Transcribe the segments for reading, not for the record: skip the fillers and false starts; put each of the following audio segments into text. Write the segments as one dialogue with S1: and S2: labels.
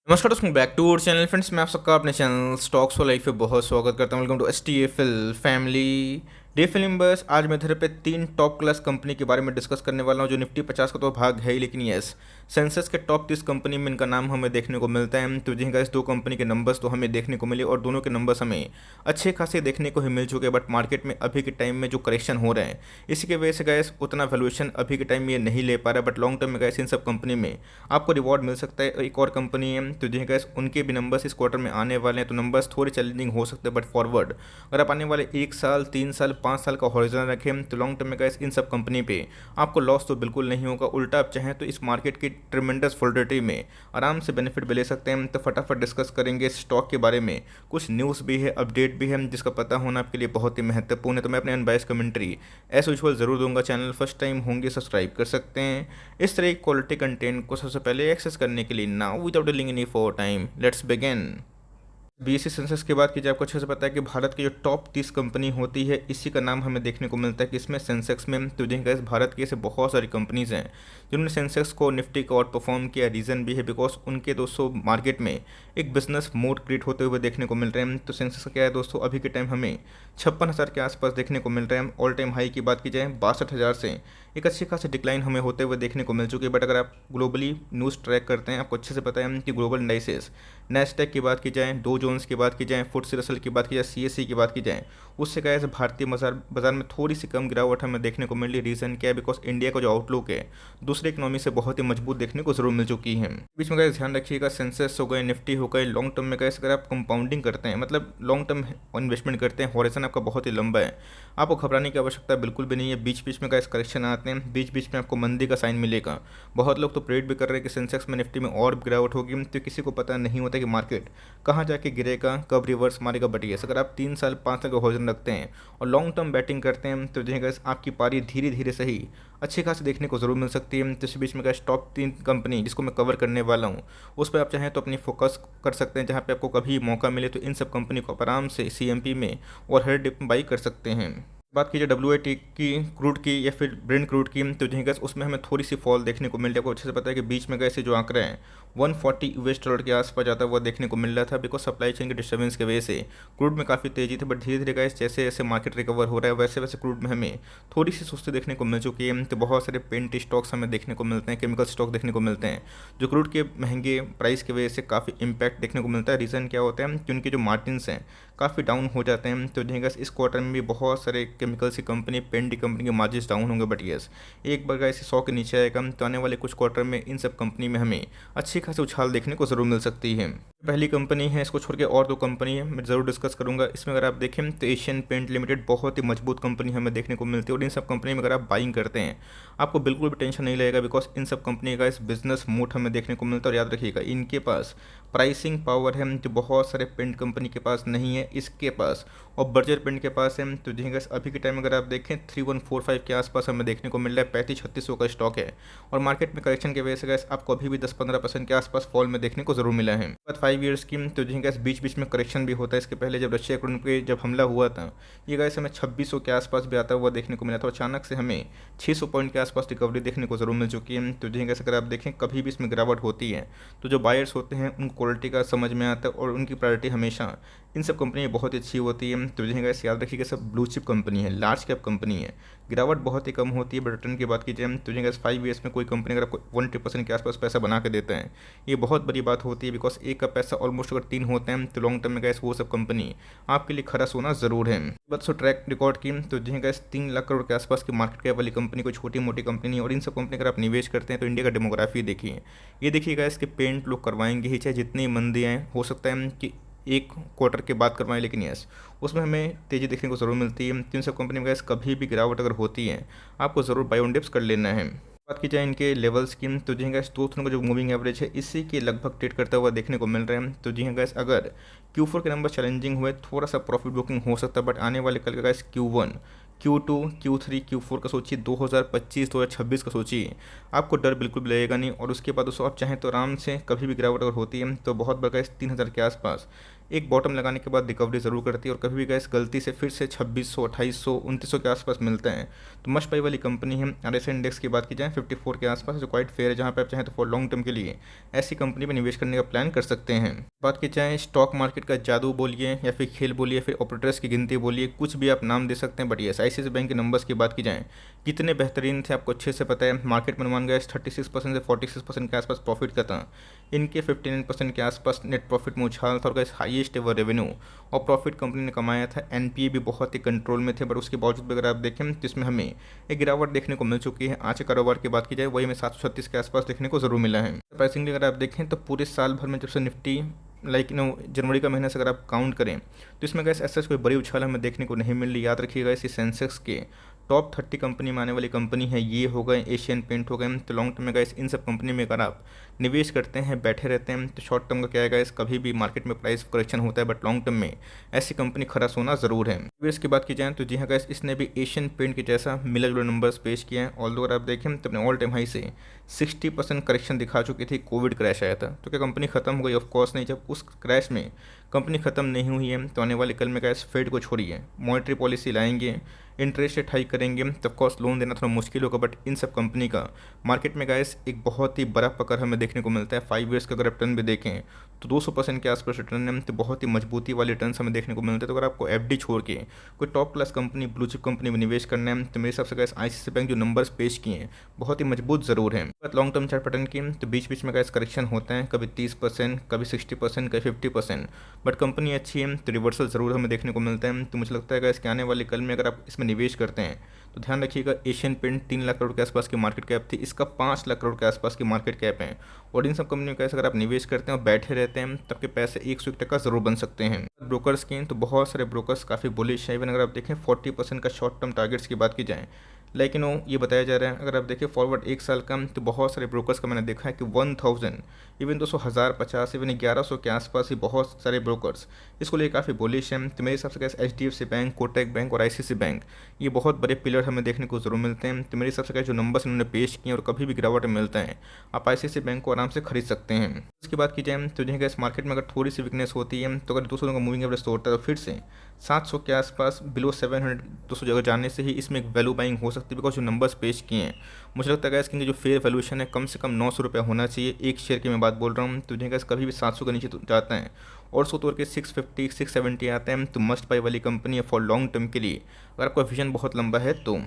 S1: नमस्कार दोस्तों, back to our channel friends. मैं आप सबका अपने चैनल स्टॉक्स फॉर लाइफ पे बहुत स्वागत करता हूं। Welcome to STFL family day film बस। आज मैं इधर पे 3 टॉप क्लास कंपनी के बारे में डिस्कस करने वाला हूं जो निफ्टी 50 का तो भाग है ही, लेकिन यस सेंसेक्स के टॉप 30 कंपनी में इनका नाम हमें देखने को मिलता है। तो जी गाइस, 2 कंपनी के नंबर्स तो हमें देखने को मिले और दोनों के नंबर्स हमें अच्छे खासे देखने को ही मिल चुके हैं। बट मार्केट में अभी के टाइम में जो करेक्शन हो रहे हैं, इसी की वजह से गाइस उतना वैल्यूएशन अभी के टाइम में ये नहीं ले पा रहा। बट लॉन्ग टर्म में गाइस इन सब कंपनी में आपको रिवॉर्ड मिल सकता है। एक और कंपनी है तो जी गाइस, उनके भी नंबर्स इस क्वार्टर में आने वाले हैं, तो नंबर्स थोड़े चैलेंजिंग हो सकते हैं। बट फॉरवर्ड अगर आप आने वाले 1 साल 3 साल 5 साल का हॉरिजन रखें तो लॉन्ग टर्म में गाइस इन सब कंपनी पे आपको लॉस तो बिल्कुल नहीं होगा। उल्टा आप चाहें तो इस मार्केट की ट्रिमेंडस वोलेटिलिटी में आराम से बेनिफिट भी ले सकते हैं। तो फटाफट डिस्कस करेंगे स्टॉक के बारे में। कुछ न्यूज़ भी है, अपडेट भी है, जिसका पता होना आपके लिए बहुत ही महत्वपूर्ण है। तो मैं अपने अनबायस कमेंट्री एज यूजुअल जरूर दूंगा। चैनल फर्स्ट टाइम होंगे सब्सक्राइब कर सकते हैं। इस तरह की क्वालिटी कंटेंट को सबसे पहले एक्सेस करने के लिए now without dealing any for time let's begin. BSE Sensex की बात की जाए, आपको अच्छे से पता है कि भारत की जो टॉप 30 कंपनी होती है, इसी का नाम हमें देखने को मिलता है कि इसमें सेंसेक्स में तो जिनका इस भारत की ऐसे बहुत सारी कंपनीज हैं जिन्होंने सेंसेक्स को निफ्टी को आउट परफॉर्म किया। रीज़न भी है बिकॉज उनके दोस्तों मार्केट में एक बिजनेस मोड क्रिएट होते हुए देखने को मिल रहे हैं। तो सेंसेक्स का क्या है दोस्तों, अभी के टाइम हमें 56,000 के आसपास देखने को मिल रहे हैं। ऑल टाइम हाई की बात की जाए 62,000 से एक अच्छी खासी डिक्लाइन हमें होते हुए देखने को मिल चुकी है। बट अगर आप ग्लोबली न्यूज़ ट्रैक करते हैं, आपको अच्छे से पता है कि ग्लोबल इंडाइसेस नैस्डैक की बात की जाए, डो जोन्स की बात की जाए, फुटसी रसल की बात की जाए, CSE की बात की जाए, उससे क्या है भारतीय बाजार में थोड़ी सी कम गिरावट हमें देखने को मिली। रीज़न क्या है, बिकॉज इंडिया का जो आउटलुक है दूसरी इकोनॉमी से बहुत ही मजबूत देखने को जरूर मिल चुकी है। बीच में ध्यान रखिएगा, सेंसेस हो गए, निफ्टी हो गए, लॉन्ग टर्म में कैसे अगर आप कंपाउंडिंग करते हैं, मतलब लॉन्ग टर्म इन्वेस्टमेंट करते हैं, हॉरिजन आपका बहुत ही लंबा है, आपको घबराने की आवश्यकता बिल्कुल भी नहीं है। बीच बीच में कैसे करेक्शन आते हैं, बीच बीच में आपको मंदी का साइन मिलेगा। बहुत लोग तो प्रेडिक्ट भी कर रहे हैं कि सेंसेक्स में निफ्टी में और गिरावट होगी, तो किसी को पता नहीं होता कि मार्केट कहाँ जाके गिरेगा, कब रिवर्स मारेगा। बट ये अगर आप 3 साल 5 साल का हॉरिजन रखते हैं और लॉन्ग टर्म बैटिंग करते हैं तो देखिएगा आपकी पारी धीरे धीरे सही अच्छी खासी देखने को जरूर मिल सकती है। तो इस बीच में का टॉप 3 कंपनी जिसको मैं कवर करने वाला हूँ, उस पर आप चाहें तो अपनी फोकस कर सकते हैं। जहाँ पे आपको कभी मौका मिले तो इन सब कंपनी को आराम से CMP में और हर डिप बाई कर सकते हैं। बात कीजिए WIT की, क्रूड की या फिर ब्रेंट क्रूड की, तो जी गैस उसमें हमें थोड़ी सी फॉल देखने को मिल रही है। आपको अच्छे से पता है कि बीच में गैस जो आंकड़े हैं $140 के आसपास जाता हुआ देखने को मिल रहा था, बिकॉज सप्लाई चेन के डिस्टर्बेंस की वजह से क्रूड में काफ़ी तेजी थी। बट धीरे धीरे गैस जैसे जैसे मार्केट रिकवर हो रहा है वैसे वैसे क्रूड में हमें थोड़ी सी सुस्ती देखने को मिल चुकी है। तो बहुत सारे पेंट स्टॉक्स हमें देखने को मिलते हैं, केमिकल स्टॉक देखने को मिलते हैं, जो क्रूड के महंगे प्राइस की वजह से काफ़ी इंपैक्ट देखने को मिलता है। रीज़न क्या होता है कि उनके जो मार्जिन्स हैं काफ़ी डाउन हो जाते हैं। तो जी इस क्वार्टर में भी बहुत सारे केमिकल्स की कंपनी, पेंट की कंपनी के मार्जिन्स डाउन होंगे। बट यस, एक बार ऐसे 100 के नीचे आएगा तो आने वाले कुछ क्वार्टर में इन सब कंपनी में हमें अच्छी खासी उछाल देखने को जरूर मिल सकती है। पहली कंपनी है, इसको छोड़ के और 2 कंपनी है मैं ज़रूर डिस्कस करूंगा। इसमें अगर आप देखें तो एशियन पेंट लिमिटेड बहुत ही मजबूत कंपनी हमें देखने को मिलती है। और इन सब कंपनी में अगर आप बाइंग करते हैं आपको बिल्कुल भी टेंशन नहीं लगेगा, बिकॉज इन सब कंपनी का इस बिजनेस मोड हमें देखने को मिलता है। और याद रखिएगा, इनके पास प्राइसिंग पावर है जो बहुत सारे पेंट कंपनी के पास नहीं है, इसके पास और बर्जर पेंट के पास है। तो जी अभी के टाइम में अगर आप देखें 3145 के आसपास हमें देखने को मिल रहा है, 3500-3600 का स्टॉक है। और मार्केट में करेक्शन की वजह से गैस आपको अभी भी 10-15% के आसपास फॉल में देखने को जरूर मिला है। बात 5 ईयर्स की, तो जी गैस बीच बीच में करेक्शन भी होता है। इसके पहले जब रशिया यूक्रेन पे जब हमला हुआ था, ये गैस हमें 2600 के आसपास भी आता हुआ देखने को मिला था। अचानक से हमें 600 पॉइंट के आसपास रिकवरी देखने को जरूर मिल चुकी है। तो जी गैस अगर आप देखें कभी भी इसमें गिरावट होती है तो जो बायर्स होते हैं उन क्वालिटी का समझ में आता है और उनकी प्रायोरिटी हमेशा इन सब कंपनी बहुत ही अच्छी होती है। तो जी गैस याद रखिएगा, सब ब्लू चिप कंपनी है, लार्ज कैप कंपनी है, गिरावट बहुत ही कम होती है। बट रिटर्न की बात की जाए तो जी गैस 5 ईयर्स में कोई कंपनी अगर आपको 1% के आसपास पैसा बना के देते हैं, ये बहुत बड़ी बात होती है। बिकॉज एक का पैसा ऑलमोस्ट अगर 3 होते हैं तो लॉन्ग टर्म में गैस वो सब कंपनी आपके लिए खरा सोना जरूर है। बट सो ट्रैक रिकॉर्ड की, तो जी गैस 3 लाख करोड़ के आसपास की मार्केट कैप वाली कंपनी कोई छोटी मोटी कंपनी नहीं। और इन सब कंपनी अगर आप निवेश करते हैं तो इंडिया का डेमोग्राफी देखिए, ये देखिएगा इसके पेंट लोग करवाएंगे ही, चाहे जितनी मंदी आए, हो सकता है कि एक क्वार्टर के बाद करवाएं, लेकिन यस उसमें हमें तेज़ी देखने को ज़रूर मिलती है। तीन सब कंपनी में गैस कभी भी गिरावट अगर होती है आपको ज़रूर बाय ऑन डिप्स कर लेना है। बात की जाए इनके लेवल्स की, तो जी हाँ गैस दोस्तों का जो मूविंग एवरेज है इसी के लगभग ट्रेड करता हुआ देखने को मिल रहे हैं। तो जी हाँ गैस अगर Q4 के नंबर चैलेंजिंग हुए थोड़ा सा प्रॉफिट बुकिंग हो सकता है। बट आने वाले कल का gas Q1, Q2, Q3, Q4 का सोचिए, 2025-2026 का सोचिए, आपको डर बिल्कुल भी लगेगा नहीं। और उसके बाद दोस्तों आप चाहें तो आराम से कभी भी गिरावट अगर होती है तो बहुत बड़ा इस 3000 के आसपास एक बॉटम लगाने के बाद रिकवरी ज़रूर करती है और कभी भी गैस गलती से फिर से 2600, 2800, 2900 के आसपास मिलते हैं तो मस्ट बाई वाली कंपनी है। RSI इंडेक्स की बात की जाए 54 के आसपास, जो क्वाइट फेयर है, जहाँ पे आप चाहें तो फॉर लॉन्ग टर्म के लिए ऐसी कंपनी में निवेश करने का प्लान कर सकते हैं। बात की जाए स्टॉक मार्केट का जादू बोलिए या फिर खेल बोलिए, फिर ऑपरेटर्स की गिनती बोलिए, कुछ भी आप नाम दे सकते हैं, बट ये ICICI बैंक के नंबर्स की बात की जाए कितने बेहतरीन थे आपको अच्छे से पता है। मार्केट में अनुमान गया 36% से 46% के आसपास प्रॉफिट का था, इनके 59% के आसपास नेट प्रॉफिट में उछाल था और गैस हाईएस्ट एवर रेवेन्यू और प्रॉफिट कंपनी ने कमाया था। NPA भी बहुत ही कंट्रोल में थे, बट उसके बावजूद भी अगर आप देखें तो इसमें हमें एक गिरावट देखने को मिल चुकी है। आज के कारोबार की बात की जाए वही हमें 736 के आसपास देखने को जरूर मिला है। प्राइसिंग अगर आप देखें तो पूरे साल भर में जब से निफ्टी जनवरी का महीना से अगर आप काउंट करें तो इसमें गैस ऐसा कोई बड़ी उछाल हमें देखने को नहीं मिल रही। याद रखिएगा इसी सेंसेक्स के टॉप 30 कंपनी में आने वाली कंपनी है, ये हो गए एशियन पेंट हो गए। तो लॉन्ग टर्म में गैस इन सब कंपनी में अगर आप निवेश करते हैं, बैठे रहते हैं, तो शॉर्ट टर्म का क्या है गैस, कभी भी मार्केट में प्राइस करेक्शन होता है, बट लॉन्ग टर्म में ऐसी कंपनी खरा सोना जरूर है। निवेश की बात की जाए तो जी हाँ गैस, इसने भी एशियन पेंट के जैसा मिला जुला नंबर्स पेश किए हैं। ऑल्दो अगर आप देखें तो अपने ऑल टाइम हाई से 60% करेक्शन दिखा चुकी थी, कोविड क्रैश आया था। तो क्या कंपनी खत्म हो गई? ऑफ कोर्स नहीं। जब उस क्रैश में कंपनी खत्म नहीं हुई है तो आने वाले कल में गैस फेड को छोड़िए, मॉनेटरी पॉलिसी लाएंगे, इंटरेस्ट रेट हाइक करेंगे, तो ऑफकोर्स लोन देना थोड़ा मुश्किल होगा, बट इन सब कंपनी का मार्केट में गैस एक बहुत ही बड़ा पकड़ हमें देखने को मिलता है। 5 ईयर्स का अगर रिटर्न भी देखें तो 200% के आसपास रिटर्न है, तो बहुत ही मजबूती वाले रिटर्न हमें देखने को मिलते हैं। तो अगर आपको FD छोड़ के कोई top class company, blue chip company में निवेश करना है तो मेरे हिसाब से गैस ICICI बैंक जो नंबर्स पेश किए हैं बहुत ही मजबूत जरूर है। लॉन्ग टर्म चार्ट पैटर्न की तो बीच बीच में गैस करेक्शन होता है, कभी 30%, कभी 60%, कभी 50%, बट कंपनी अच्छी है तो रिवर्सल जरूर हमें देखने को मिलता है। तो मुझे लगता है गैस कि आने वाले कल में अगर आप इसमें निवेश करते हैं तो ध्यान रखिएगा एशियन पेंट 3 लाख करोड़ के आसपास की मार्केट कैप थी, इसका 5 लाख करोड़ के आसपास की मार्केट कैप है। और इन सब कंपनियों का अगर आप निवेश करते हैं और बैठे रहते हैं तब के पैसे 101% जरूर बन सकते हैं। ब्रोकर्स की तो बहुत सारे ब्रोकर्स काफ़ी बुलिश है। इवन अगर आप देखें 40% का शॉर्ट टर्म टारगेट्स की बात की जाए, लेकिन वो ये बताया जा रहा है अगर आप देखिए फॉरवर्ड एक साल का तो बहुत सारे ब्रोकर्स का मैंने देखा है कि 1000, इवन 200, 1050, इवन 1100 के आसपास ही बहुत सारे ब्रोकर्स इसको लिए काफ़ी बुलिश हैं। तो मेरे हिसाब से कैसे HDFC बैंक, कोटक बैंक और ICICI बैंक ये बहुत बड़े पिलर हमें देखने को जरूर मिलते हैं। तो मेरे हिसाब से कैसे जो नंबर्स इन्होंने पेश किए और कभी भी गिरावट मिलता है आप ICICI बैंक को आराम से खरीद सकते हैं। उसकी बात की जाए तो जो इस मार्केट में अगर थोड़ी सी वीकनेस होती है तो अगर 200 का मूविंग एवरेज तोड़ता है तो फिर से 700 के आसपास बिलो 700, 200 जगह जाने से ही इसमें एक वैल्यू बाइंग हो सकती है। बिकॉज जो नंबर्स पेश किए हैं मुझे लगता है कि जो फेयर वैल्यूएशन है कम से कम 900 रुपये होना चाहिए एक शेयर की मैं बात बोल रहा हूँ। तो जो कभी भी 700 के नीचे जाता है और सो तोड़ के 650, 670 आते हैं तो मस्ट बाई वाली कंपनी है फॉर लॉन्ग टर्म के लिए, अगर आपका विजन बहुत लंबा है तो।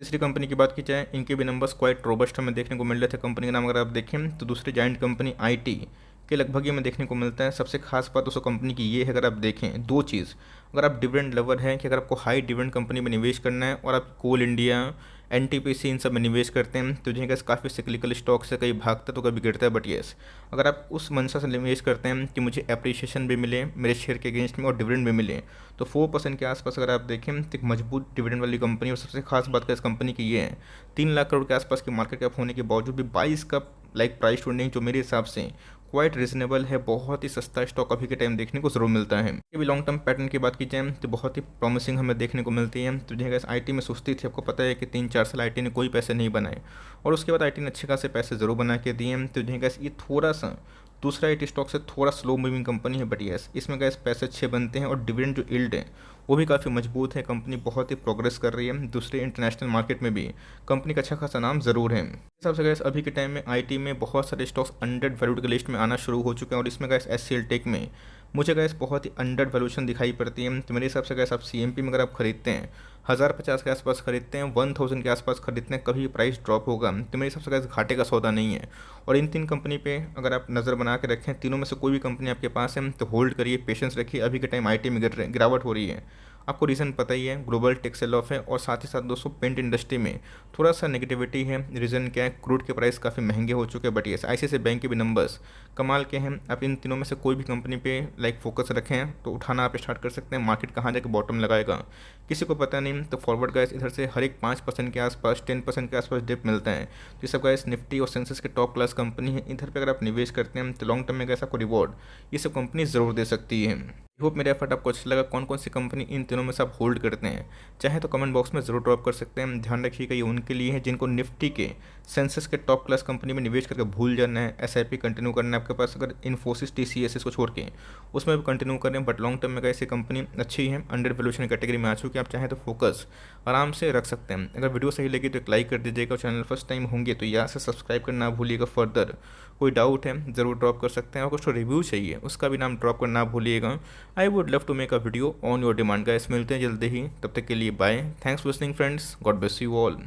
S1: तीसरी कंपनी की बात की जाए इनके भी नंबर्स क्वाइट रोबस्ट हमें देखने को मिल रहे थे। कंपनी का नाम अगर आप देखें तो दूसरी जाइंट कंपनी IT के लगभग ये में देखने को मिलता है। सबसे खास बात दोस्तों कंपनी की ये है, अगर आप देखें दो चीज़, अगर आप डिविडेंड लवर हैं कि अगर आपको हाई डिविडेंड कंपनी में निवेश करना है और आप कोल इंडिया, NTPC इन सब में निवेश करते हैं तो जिनका काफ़ी सिक्लिकल स्टॉक से कभी भागता तो कभी गिरता है, बट येस अगर आप उस मंशा से निवेश करते हैं कि मुझे एप्रिशिएशन भी मिले मेरे शेयर के अगेंस्ट में और डिविडेंड भी मिले तो 4% के आसपास अगर आप देखें तो एक मजबूत डिविडेंड वाली कंपनी। और सबसे खास बात का इस कंपनी की ये है 3 लाख करोड़ के आसपास की मार्केट कैप होने के बावजूद भी 22 का प्राइस टू अर्निंग जो मेरे हिसाब से क्वाइट रीजनेबल है। बहुत ही सस्ता स्टॉक अभी के टाइम देखने को जरूर मिलता है। ये भी लॉन्ग टर्म पैटर्न की बात की जाए तो बहुत ही प्रॉमिसिंग हमें देखने को मिलती है। तो जो IT में सुस्ती थी, आपको पता है कि 3-4 साल IT ने कोई पैसे नहीं बनाए और उसके बाद IT ने अच्छे खासे पैसे जरूर बना के दिए। तो जो ये थोड़ा सा दूसरा IT स्टॉक से थोड़ा स्लो मूविंग कंपनी है, बट यस इसमें गैस पैसे अच्छे बनते हैं और डिविडेंड जो यील्ड है वो भी काफ़ी मजबूत है। कंपनी बहुत ही प्रोग्रेस कर रही है, दूसरे इंटरनेशनल मार्केट में भी कंपनी का अच्छा खासा नाम ज़रूर है। हिसाब से गैस अभी के टाइम में IT में बहुत सारे स्टॉक्स अंडर वैल्यूड की लिस्ट में आना शुरू हो चुके हैं और इसमें गैस SCL टेक में मुझे गैस बहुत ही अंडर वैल्यूएशन दिखाई पड़ती है। तो मेरे हिसाब से गैस आप CMP में अगर आप खरीदते हैं 1050 के आसपास खरीदते हैं, 1000 के आसपास खरीदते हैं, कभी प्राइस ड्रॉप होगा तो मेरे हिसाब से गैस घाटे का सौदा नहीं है। और इन 3 कंपनी पे अगर आप नज़र बना के रखें, तीनों में से कोई भी कंपनी आपके पास है तो होल्ड करिए, पेशेंस रखिए। अभी के टाइम IT में गिरावट हो रही है, आपको रीज़न पता ही है, ग्लोबल टेक सेल ऑफ है और साथ ही साथ दोस्तों पेंट इंडस्ट्री में थोड़ा सा नेगेटिविटी है। रीज़न क्या है, क्रूड के प्राइस काफ़ी महंगे हो चुके हैं, बट ये ICICI बैंक के भी नंबर्स कमाल के हैं। आप इन तीनों में से कोई भी कंपनी पे फोकस रखें तो उठाना आप स्टार्ट कर सकते हैं। मार्केट कहाँ जाके बॉटम लगाएगा किसी को पता नहीं। तो फॉरवर्ड गाइस इधर से हर एक 5% के आसपास, 10% के आसपास डिप मिलता है। तो ये सब गाइस निफ्टी और सेंसेस के टॉप क्लास कंपनी है, इधर पे अगर आप निवेश करते हैं तो लॉन्ग टर्म में गैस आपको रिवॉर्ड ये सब कंपनी ज़रूर दे सकती है। होप मेरा एफर्ट आपको अच्छा लगा। कौन कौन सी कंपनी इन तीनों में से आप होल्ड करते हैं चाहे तो कमेंट बॉक्स में ज़रूर ड्रॉप कर सकते हैं। ध्यान रखिएगा ये उनके लिए है जिनको निफ्टी के सेंसेक्स के टॉप क्लास कंपनी में निवेश करके भूल जाना है, एसआईपी कंटिन्यू करना है आपके पास, अगर इन्फोसिस टीसीएस इसको छोड़ के उसमें भी कंटिन्यू करें, बट लॉन्ग टर्म में ऐसी कंपनी अच्छी है, अंडर वैल्यूएशन कैटेगरी में आ चुकी है, आप चाहें तो फोकस आराम से रख सकते हैं। अगर वीडियो सही लगी तो एक लाइक कर दीजिएगा, चैनल फर्स्ट टाइम होंगे तो यहाँ से सब्सक्राइब करना ना भूलिएगा। फर्दर कोई डाउट है ज़रूर ड्रॉप कर सकते हैं, और कुछ रिव्यू चाहिए उसका भी नाम ड्रॉप करना ना भूलिएगा। I would love to make a video on your demand. Guys मिलते हैं जल्दी ही, तब तक के लिए bye. Thanks for listening friends, God bless you all.